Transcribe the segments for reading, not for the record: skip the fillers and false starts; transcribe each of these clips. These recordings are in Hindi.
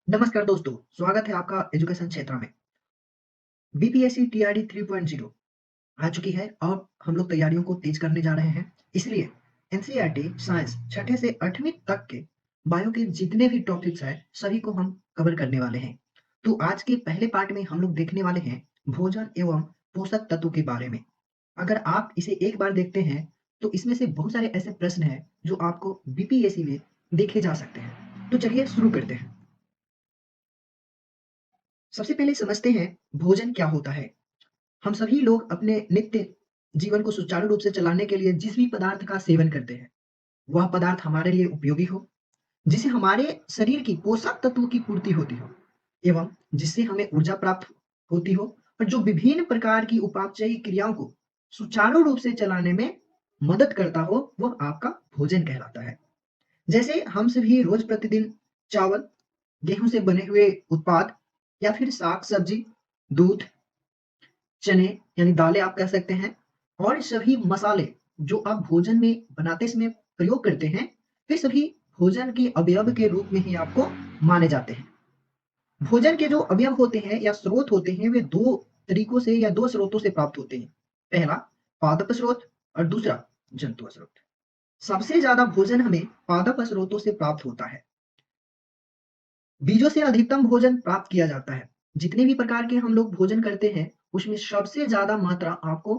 नमस्कार दोस्तों, स्वागत है आपका एजुकेशन क्षेत्र में। बीपीएससी टीआरडी 3.0 आ चुकी है और हम लोग तैयारियों को तेज करने जा रहे हैं। इसलिए एनसीईआरटी साइंस छठे से 8वीं तक के बायो के जितने भी टॉपिक्स हैं, सभी को हम कवर करने वाले हैं। तो आज के पहले पार्ट में हम लोग देखने वाले हैं भोजन एवं पोषक तत्व के बारे में। अगर आप इसे एक बार देखते हैं, तो इसमें से बहुत सारे ऐसे प्रश्न हैं जो आपको बीपीएससी में देखे जा सकते हैं। तो चलिए शुरू करते हैं। सबसे पहले समझते हैं भोजन क्या होता है। हम सभी लोग अपने नित्य जीवन को सुचारू रूप से चलाने के लिए जिस भी पदार्थ का सेवन करते हैं, वह पदार्थ हमारे लिए उपयोगी हो, जिससे हमारे शरीर की पोषक तत्वों की पूर्ति होती हो एवं जिससे हमें ऊर्जा प्राप्त होती हो और जो विभिन्न प्रकार की उपापचयी क्रियाओं को सुचारू रूप से चलाने में मदद करता हो, वह आपका भोजन कहलाता है। जैसे हम सभी रोज प्रतिदिन चावल, गेहूं से बने हुए उत्पाद या फिर साग सब्जी, दूध, चने यानी दालें आप कह सकते हैं और सभी मसाले जो आप भोजन में बनाते समय प्रयोग करते हैं, वे सभी भोजन के अवयव के रूप में ही आपको माने जाते हैं। भोजन के जो अवयव होते हैं या स्रोत होते हैं, वे 2 तरीकों से या 2 स्रोतों से प्राप्त होते हैं। पहला पादप स्रोत और दूसरा जंतु स्रोत। सबसे ज़्यादा भोजन हमें पादप स्रोतों से प्राप्त होता है। बीजों से अधिकतम भोजन प्राप्त किया जाता है। जितने भी प्रकार के हम लोग भोजन करते हैं, उसमें सबसे ज़्यादा मात्रा आपको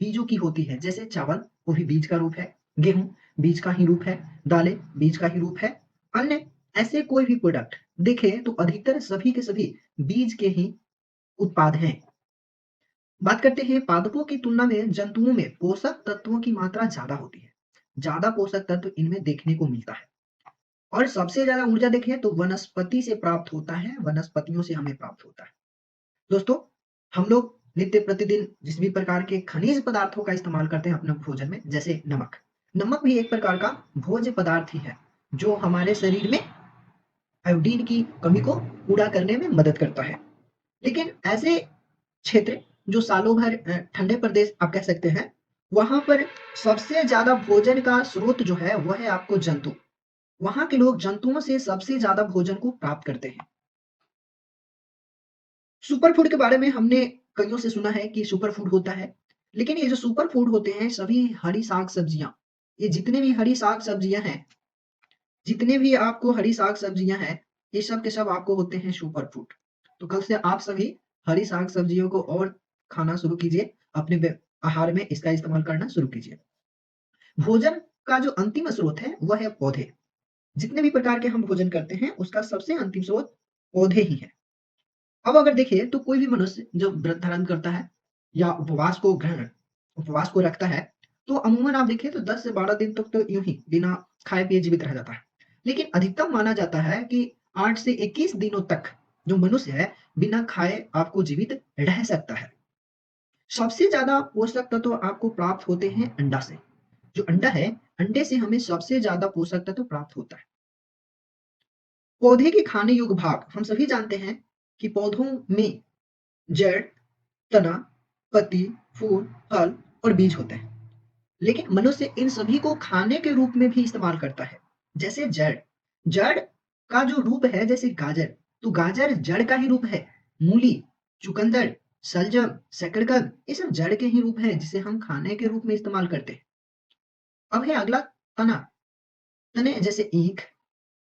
बीजों की होती है। जैसे चावल, वो भी बीज का रूप है, गेहूँ बीज का ही रूप है, दालें बीज का ही रूप है। अन्य ऐसे कोई भी प्रोडक्ट देखें तो अधिकतर सभी के सभी बीज के ही उत्पाद हैं। बात करते हैं पादपों की तुलना में जंतुओं में पोषक तत्वों की मात्रा ज़्यादा होती है। ज़्यादा पोषक तत्व इनमें देखने को मिलता है। और सबसे ज़्यादा ऊर्जा देखें तो वनस्पति से प्राप्त होता है, वनस्पतियों से हमें प्राप्त होता है। दोस्तों, हम लोग नित्य प्रतिदिन जिस भी प्रकार के खनिज पदार्थों का इस्तेमाल करते हैं अपने भोजन में, जैसे नमक। नमक भी एक प्रकार का भोज्य पदार्थ ही है, जो हमारे शरीर में आयोडीन की कमी को पूरा करने में मदद करता है। लेकिन ऐसे क्षेत्र जो सालों भर ठंडे प्रदेश आप कह सकते हैं, वहाँ पर सबसे ज़्यादा भोजन का स्रोत जो है, वह है आपको जंतु। वहाँ के लोग जंतुओं से सबसे ज़्यादा भोजन को प्राप्त करते हैं। सुपर फूड के बारे में हमने कइयों से सुना है कि सुपर फूड होता है, लेकिन ये जो सुपर फूड होते हैं सभी हरी साग-सब्जियाँ, ये जितने भी हरी साग-सब्जियाँ हैं, जितने भी आपको हरी साग-सब्जियाँ हैं, ये सब के सब आपको होते हैं सुपर फूड। तो कल से आप सभी हरी साग-सब्जियों को और खाना शुरू कीजिए, अपने आहार में इसका इस्तेमाल करना शुरू कीजिए। भोजन का जो अंतिम स्रोत है, वह है पौधे। जितने भी प्रकार के हम भोजन करते हैं, उसका सबसे अंतिम स्रोत पौधे ही हैं। अब अगर देखिए तो कोई भी मनुष्य जब व्रत धारण करता है या उपवास को रखता है, तो अमूमन आप देखिए तो 10 से 12 दिन तक तो यूँ ही बिना खाए-पिए जीवित रह जाता है। लेकिन अधिकतम माना जाता है कि 8 से 21 दिनों तक जो मनुष्य है, बिना खाए आपको जीवित रह सकता है। सबसे ज़्यादा पोषक तत्व आपको प्राप्त होते हैं अंडा से। जो अंडा है, अंडे से हमें सबसे ज़्यादा पोषक तत्व प्राप्त होता है। पौधे के खाने योग्य भाग हम सभी जानते हैं कि पौधों में जड़, तना, पत्ती, फूल, फल और बीज होते हैं। लेकिन मनुष्य इन सभी को खाने के रूप में भी इस्तेमाल करता है। जैसे जड़, जड़ का जो रूप है जैसे गाजर, तो गाजर जड़ का ही रूप है। मूली, चुकंदर, शलजम, शकरकंद ये सब जड़ के ही रूप हैं जिसे हम खाने के रूप में इस्तेमाल करते हैं। अब है अगला तना। तने जैसे ईख,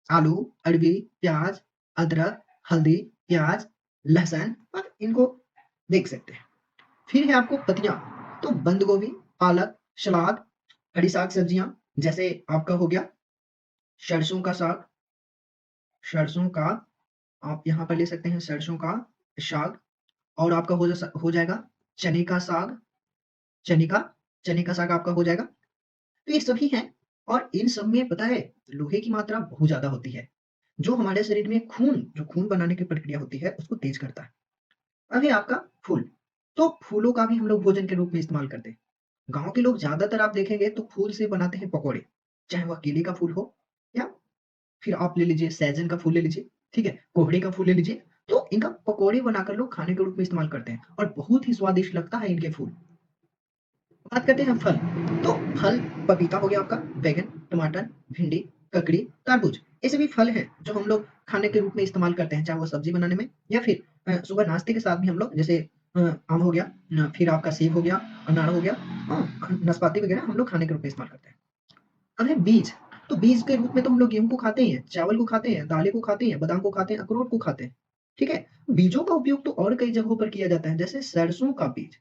आलू, अरबी, प्याज, अदरक, हल्दी, प्याज, लहसुन और इनको देख सकते हैं। फिर है आपको पत्तियाँ, तो बंद गोभी, पालक, सलाद, हरी साग-सब्जियाँ जैसे आपका हो गया सरसों का साग, सरसों का आप यहाँ पर ले सकते हैं सरसों का साग और आपका हो जाएगा चने का साग, चने का चने का साग आपका हो जाएगा। तो ये सभी हैं और इन सब में पता है लोहे की मात्रा बहुत ज़्यादा होती है, जो हमारे शरीर में खून बनाने की प्रक्रिया होती है उसको तेज़ करता है। अब है आपका फूल, तो फूलों का भी हम लोग भोजन के रूप में इस्तेमाल करते हैं। गाँव के लोग ज़्यादातर आप देखेंगे तो फूल से बनाते हैं पकौड़े, चाहे वह केले का फूल हो या फिर आप ले लीजिए सहजन का फूल ले लीजिए, ठीक है? कोहड़े का फूल ले लीजिए, तो इनका पकौड़े बनाकर लोग खाने के रूप में इस्तेमाल करते हैं और बहुत ही स्वादिष्ट लगता है इनके फूल। बात करते हैं फल, तो फल पपीता हो गया आपका, बैंगन, टमाटर, भिंडी, ककड़ी, तरबूज ये सभी फल हैं जो हम लोग खाने के रूप में इस्तेमाल करते हैं, चाहे वो सब्जी बनाने में या फिर सुबह नाश्ते के साथ भी हम लोग जैसे आम हो गया, फिर आपका सेब हो गया, अनार हो गया, नाशपाती वगैरह हम लोग खाने के रूप में इस्तेमाल करते हैं। अब है बीज, तो बीज के रूप में तो हम लोग गेहूँ को खाते ही हैं, चावल को खाते हैं, दालें को खाते हैं, बादाम को खाते हैं, अखरोट को खाते हैं, ठीक है? बीजों का उपयोग तो और कई जगहों पर किया जाता है, जैसे सरसों का बीज,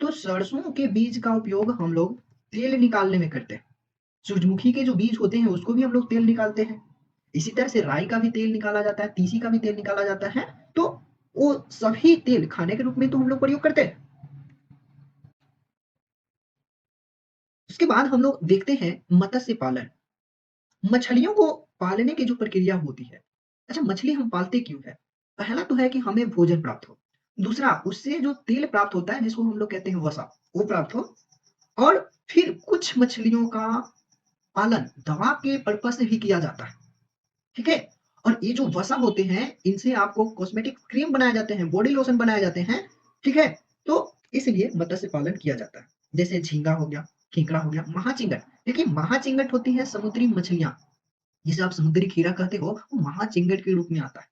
तो सरसों के बीज का उपयोग हम लोग तेल निकालने में करते हैं। सूरजमुखी के जो बीज होते हैं उसको भी हम लोग तेल निकालते हैं। इसी तरह से राई का भी तेल निकाला जाता है, तीसी का भी तेल निकाला जाता है, तो वो सभी तेल खाने के रूप में तो हम लोग प्रयोग करते हैं। उसके बाद हम लोग देखते हैं मत्स्य पालन। मछलियों को पालने की जो प्रक्रिया होती है, अच्छा मछली हम पालते क्यों है? पहला तो है कि हमें भोजन प्राप्त हो, दूसरा उससे जो तेल प्राप्त होता है जिसको हम लोग कहते हैं वसा, वो प्राप्त हो, और फिर कुछ मछलियों का पालन दवा के पर्पज से भी किया जाता है, ठीक है? और ये जो वसा होते हैं इनसे आपको कॉस्मेटिक क्रीम बनाए जाते हैं, बॉडी लोशन बनाए जाते हैं, ठीक है? तो इसलिए मत्स्य पालन किया जाता है। जैसे झींगा हो गया, केकड़ा हो गया, महाचिंगट, देखिए महाचिंगट होती है समुद्री मछलियां, जिसे आप समुद्री खीरा कहते हो, वो महाचिंगट के रूप में आता है,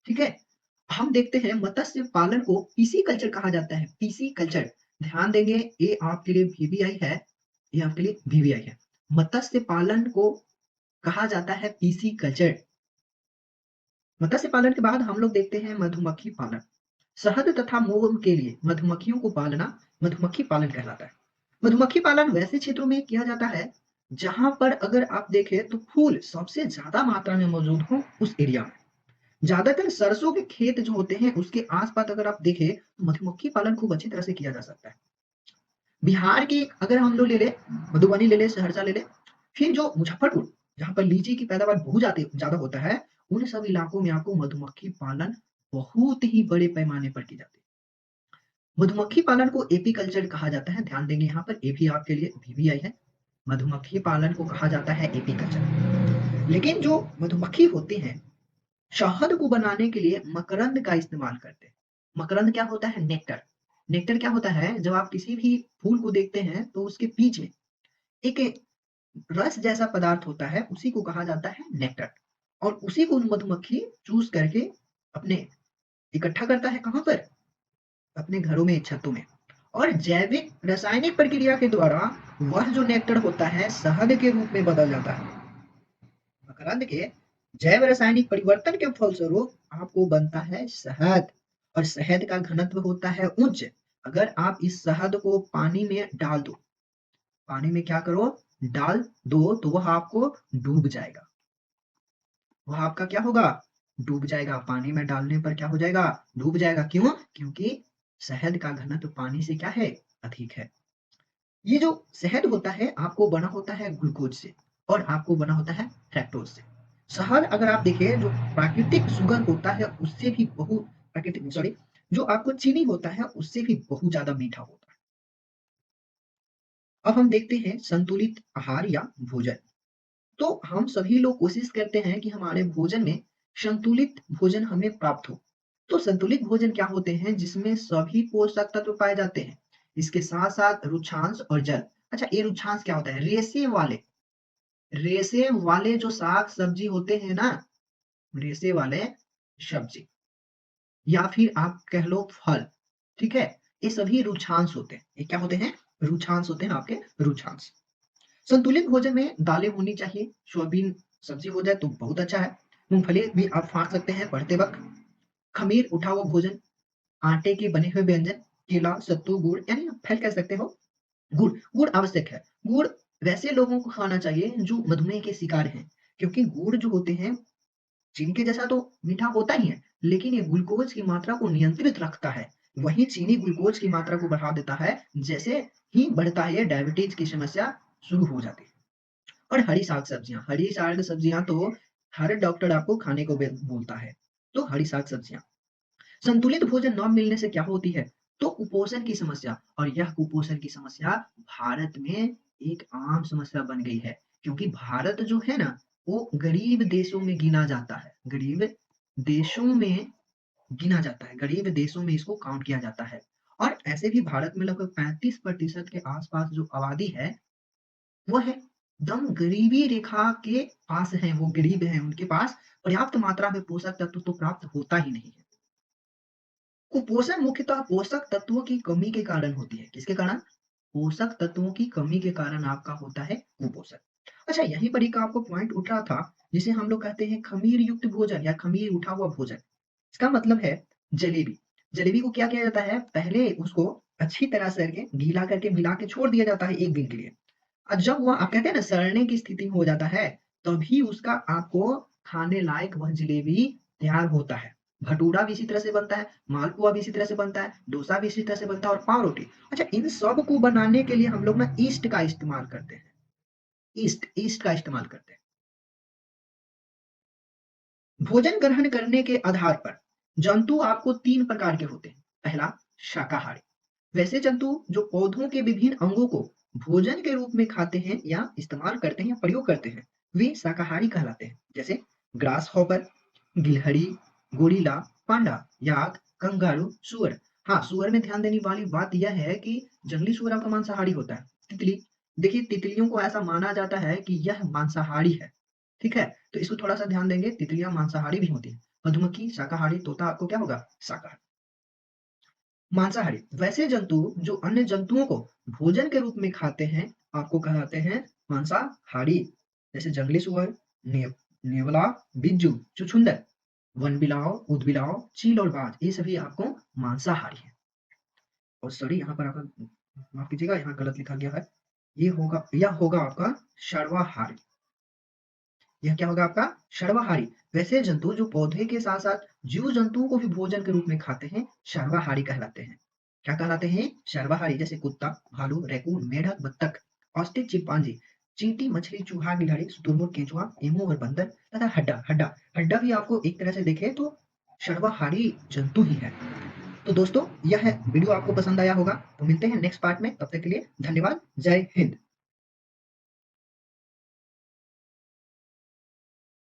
ठीक है? हम देखते हैं मत्स्य पालन को पीसी कल्चर कहा जाता है, पीसी कल्चर। ध्यान देंगे, ये आपके लिए वीवीआई है, ये आपके लिए वीवीआई है। मत्स्य पालन को कहा जाता है पीसी कल्चर। मत्स्य पालन के बाद हम लोग देखते हैं मधुमक्खी पालन। शहद तथा मोम के लिए मधुमक्खियों को पालना मधुमक्खी पालन कहलाता है। मधुमक्खी पालन वैसे क्षेत्रों में किया जाता है जहां पर अगर आप देखें तो फूल सबसे ज्यादा मात्रा में मौजूद हो उस एरिया में। ज्यादातर सरसों के खेत जो होते हैं उसके आसपास अगर आप देखें तो मधुमक्खी पालन खूब अच्छी तरह से किया जा सकता है। बिहार की अगर हम लोग ले ले, मधुबनी ले ले, सहरसा ले ले, फिर जो मुजफ्फरपुर जहाँ पर लीची की पैदावार बहुत ज्यादा होता है, उन सब इलाकों में आपको मधुमक्खी पालन बहुत ही बड़े पैमाने पर की जाती है। मधुमक्खी पालन को एपी कल्चर कहा जाता है। ध्यान देंगे यहाँ पर एपी आपके लिए वीवीआई है। मधुमक्खी पालन को कहा जाता है एपी कल्चर। लेकिन जो मधुमक्खी होते हैं शहद को बनाने के लिए मकरंद का इस्तेमाल करते हैं। मकरंद क्या होता है? नेक्टर। नेक्टर क्या होता है? जब आप किसी भी फूल को देखते हैं तो उसके बीच में एक रस जैसा पदार्थ होता है, उसी को कहा जाता है नेक्टर। और उसी को मधुमक्खी चूस करके अपने इकट्ठा करता है, कहाँ पर? अपने घरों में, छतों में। और जैविक रासायनिक प्रक्रिया के द्वारा वह जो नेक्टर होता है शहद के रूप में बदल जाता है। मकरंद के जैव रासायनिक परिवर्तन के फलस्वरूप आपको बनता है शहद, और शहद का घनत्व होता है उच्च। अगर आप इस शहद को पानी में डाल दो, पानी में क्या करो? डाल दो, तो वह आपको डूब जाएगा। वह आपका क्या होगा? डूब जाएगा। पानी में डालने पर क्या हो जाएगा? डूब जाएगा। क्यों? क्योंकि शहद का घनत्व पानी से क्या है? अधिक है। ये जो शहद होता है आपको बना होता है ग्लूकोज से, और आपको बना होता है फ्रैक्टोज से। शहद अगर आप देखें जो प्राकृतिक शुगर होता है उससे भी बहुत प्राकृतिक सॉरी जो आपको चीनी होता है उससे भी बहुत ज्यादा मीठा होता है। अब हम देखते हैं संतुलित आहार या भोजन। तो हम सभी लोग कोशिश करते हैं कि हमारे भोजन में संतुलित भोजन हमें प्राप्त हो। तो संतुलित भोजन क्या होते हैं? जिसमें सभी पोषक तत्व पाए जाते हैं, इसके साथ साथ रुक्षांश और जल। अच्छा, ये रुक्षांश क्या होता है? रेशे वाले जो साग सब्जी होते हैं ना, रेशे वाले सब्जी या फिर आप कह लो फल, ठीक है? ये सभी रुक्षांश होते हैं। ये क्या होते हैं? रुक्षांश होते हैं, आपके रुक्षांश। संतुलित भोजन में दालें होनी चाहिए, सोयाबीन सब्जी हो जाए तो बहुत अच्छा है। मूंगफली भी आप फाड़ सकते हैं पढ़ते वक्त। खमीर उठा हुआ भोजन, आटे के बने हुए व्यंजन, केला, सत्तू, गुड़, यानी आप फल कह सकते हो। गुड़ गुड़ आवश्यक है। गुड़ वैसे लोगों को खाना चाहिए जो मधुमेह के शिकार हैं, क्योंकि गुड़ जो होते हैं चीनी के जैसा तो मीठा होता ही है, लेकिन ये ग्लूकोज की मात्रा को नियंत्रित रखता है। वही चीनी ग्लूकोज की मात्रा को बढ़ा देता है। जैसे ही बढ़ता है डायबिटीज की समस्या शुरू हो जाती है। और हरी साग सब्जियां तो हर डॉक्टर आपको खाने को बोलता है। तो हरी साग सब्जियां, संतुलित भोजन न मिलने से क्या होती है? तो कुपोषण की समस्या, और यह कुपोषण की समस्या भारत में एक आम समस्या बन गई है, क्योंकि भारत जो है ना वो गरीब देशों में गिना जाता है। गरीब देशों में गिना जाता है, गरीब देशों में इसको काउंट किया जाता है। और ऐसे भी भारत में लगभग 35% के आसपास जो आबादी है वो है दम गरीबी रेखा के पास हैं, वो गरीब हैं, उनके पास पर्याप्त मात्रा में पोषक तत्व तो प्राप्त होता ही नहीं है। कुपोषण मुख्यतः पोषक तत्वों की कमी के कारण होती है। किसके कारण? पोषक तत्वों की कमी के कारण आपका होता है कुपोषण। अच्छा, यहीं पर एक आपको पॉइंट उठ रहा था, जिसे हम लोग कहते हैं खमीर युक्त भोजन या खमीर उठा हुआ भोजन। इसका मतलब है जलेबी। जलेबी को क्या किया जाता है? पहले उसको अच्छी तरह से करके गीला करके मिला के छोड़ दिया जाता है 1 दिन के लिए। और जब वह आप कहते हैं ना सड़ने की स्थिति में हो जाता है, तभी उसका आपको खाने लायक वह जलेबी तैयार होता है। भटूरा भी इसी तरह से बनता है, मालपुआ भी इसी तरह से बनता है, डोसा भी इसी तरह से बनता है और पाव रोटी। अच्छा, इन सब को बनाने के लिए हम लोग ना ईस्ट का इस्तेमाल करते हैं। ईस्ट ईस्ट का इस्तेमाल करते हैं। भोजन ग्रहण करने के आधार पर जंतु आपको 3 प्रकार के होते हैं। पहला, शाकाहारी। वैसे जंतु जो पौधों के विभिन्न अंगों को भोजन के रूप में खाते हैं या इस्तेमाल करते हैं या प्रयोग करते हैं, वे शाकाहारी कहलाते हैं। जैसे ग्रास हॉपर, गिलहरी, गोरिल्ला, पांडा, याक, कंगारू, सुअर। हाँ, सुअर में ध्यान देने वाली बात यह है कि जंगली सुअर आपका मांसाहारी होता है। तितली, देखिए तितलियों को ऐसा माना जाता है कि यह मांसाहारी है। ठीक है? तो इसको थोड़ा-सा ध्यान देंगे, तितलियाँ मांसाहारी भी होती हैं। मधुमक्खी शाकाहारी, तोता आपको क्या होगा? शाकाहारी। मांसाहारी, वैसे जंतु जो अन्य जंतुओं को भोजन के रूप में खाते हैं, आपको कहलाते हैं मांसाहारी। जैसे जंगली सुअर, नेवला, बिज्जू, छुछुंदर, वनबिलाव, ऊदबिलाव, चील और बाज, ये सभी आपको मांसाहारी हैं। और सॉरी, यहाँ पर आपका माफ कीजिएगा, यहाँ गलत लिखा गया है। यह होगा आपका सर्वाहारी। यह क्या होगा आपका? सर्वाहारी। वैसे जंतु जो पौधे के साथ-साथ जीव जंतुओं को भी भोजन के रूप में खाते हैं, सर्वाहारी कहलाते हैं। क्या कहलाते हैं? सर्वाहारी। जैसे कुत्ता, भालू, रैकून, मेढक, बत्तख, ऑस्ट्रिच, चिंपांजी, चींटी, मछली, चूहा, गिलहरी, शुतुरमुर्ग, केंचुआ, एमू और बंदर तथा हड्डा। हड्डा हड्डा भी आपको एक तरह से देखें तो सर्वाहारी जंतु ही है। तो दोस्तों, यह वीडियो आपको पसंद आया होगा। तो मिलते हैं नेक्स्ट पार्ट में, तब तक के लिए धन्यवाद। जय हिंद।